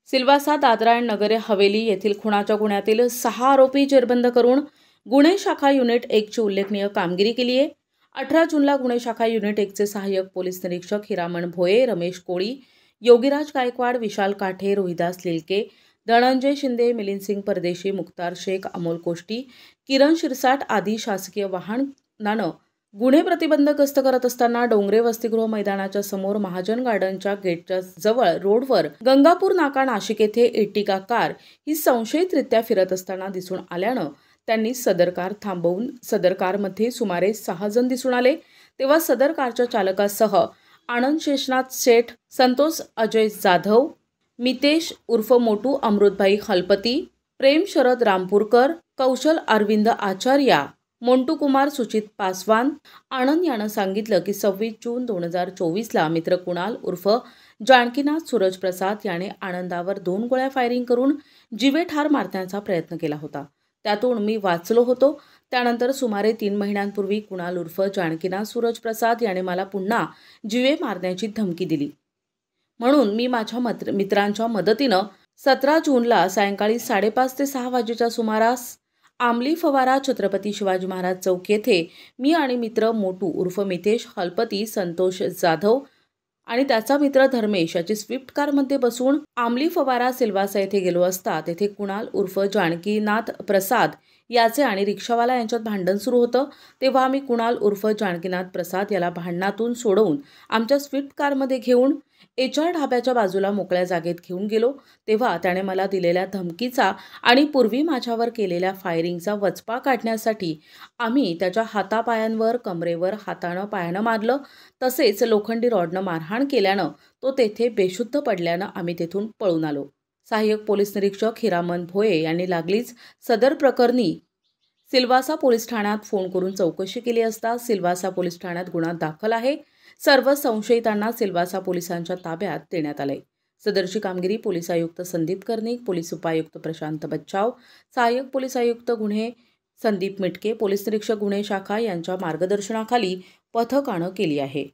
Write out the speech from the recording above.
सिल्वासा दादरा आणि नगर हवेली येथील खुनाच्या गुन्ह्यातील 6 आरोपी जेरबंद करून गुन्हे शाखा युनिट 1 ची उल्लेखनीय कामगिरी केली आहे। 18 जूनला गुन्हे शाखा युनिट 1 चे सहाय्यक पोलीस निरीक्षक हिरामण भोये, रमेश कोळी, योगीराज गायकवाड, विशाल काठे, रोहिदास लिलके, धनंजय शिंदे, मिलिंद सिंग परदेशी, मुक्तार शेख, अमोल कोष्टी, किरण शिरसाट आदी शासकीय वाहनानं गुन्हे प्रतिबंध गस्त करत असताना डोंगरे वसतिगृह मैदानाच्या समोर महाजन गार्डनच्या गेटच्या जवळ रोडवर गंगापूर नाका नाशिक येथे एर्टिगा कार ही संशयितरित्या फिरत असताना दिसून आल्यानं त्यांनी सदर कार थांबवून सदर कारमध्ये सुमारे 6 जण दिसून आले। तेव्हा सदर कारच्या चालकासह आनंद शेषनाथ शेठ, संतोष अजय जाधव, मितेश उर्फ मोटू अमृतभाई हलपती, प्रेम शरद रामपूरकर, कौशल अरविंद आचार्य, मोंटू कुमार सुचित पासवान, आनंद यानं सांगितलं की 26 जून 2024ला मित्र कुणाल उर्फ जानकीनाथ सूरज प्रसाद याने आनंदावर 2 गोळ्या फायरिंग करून जीवे ठार मारण्याचा प्रयत्न केला होता। त्यातून मी वाचलो होतो। त्यानंतर सुमारे 3 महिन्यांपूर्वी कुणाल उर्फ जानकीनाथ सूरज प्रसाद याने मला पुन्हा जीवे मारण्याची धमकी दिली, म्हणून मी माझ्या मित्रांच्या मदतीनं 17 जूनला सायंकाळी 5:30 ते 6 वाजेच्या सुमारास आमली फवारा छत्रपती शिवाजी महाराज चौक येथे मी आणि मित्र मोटू उर्फ मितेश हलपती, संतोष जाधव आणि त्याचा मित्र धर्मेश याची स्विफ्ट कारमध्ये बसून आमली फवारा सिल्वासा येथे गेलो असता तेथे कुणाल उर्फ जानकीनाथ प्रसाद याचे आणि रिक्षावाला यांच्यात भांडण सुरू होतं। तेव्हा आम्ही कुणाल उर्फ जानकीनाथ प्रसाद याला भांडणातून सोडवून आमच्या स्विफ्ट कारमध्ये घेऊन HR ढाब्याच्या बाजूला मोकळ्या जागेत घेऊन गेलो। तेव्हा त्याने मला दिलेल्या धमकीचा आणि पूर्वी माझ्यावर केलेल्या फायरिंगचा वचपा काढण्यासाठी आम्ही त्याच्या हातापायांवर, कमरेवर हातानं पायानं मारलं, तसेच लोखंडी रॉडनं मारहाण केल्यानं तो तेथे बेशुद्ध पडल्यानं आम्ही तेथून पळून आलो। सहाय्यक पोलीस निरीक्षक हिरामण भोये यांनी लागलीच सदर प्रकरणी सिल्वासा पोलीस ठाण्यात फोन करून चौकशी केली असता सिल्वासा पोलीस ठाण्यात गुन्हा दाखल आहे। सर्व संशयितांना सिल्वासा पोलिसांच्या ताब्यात देण्यात आले। सदरची कामगिरी पोलीस आयुक्त संदीप कर्णिक, पोलीस उपायुक्त प्रशांत बच्चाव, सहाय्यक पोलीस आयुक्त गुन्हे संदीप मिटके, पोलीस निरीक्षक गुन्हे शाखा यांच्या मार्गदर्शनाखाली पथकानं केली आहे।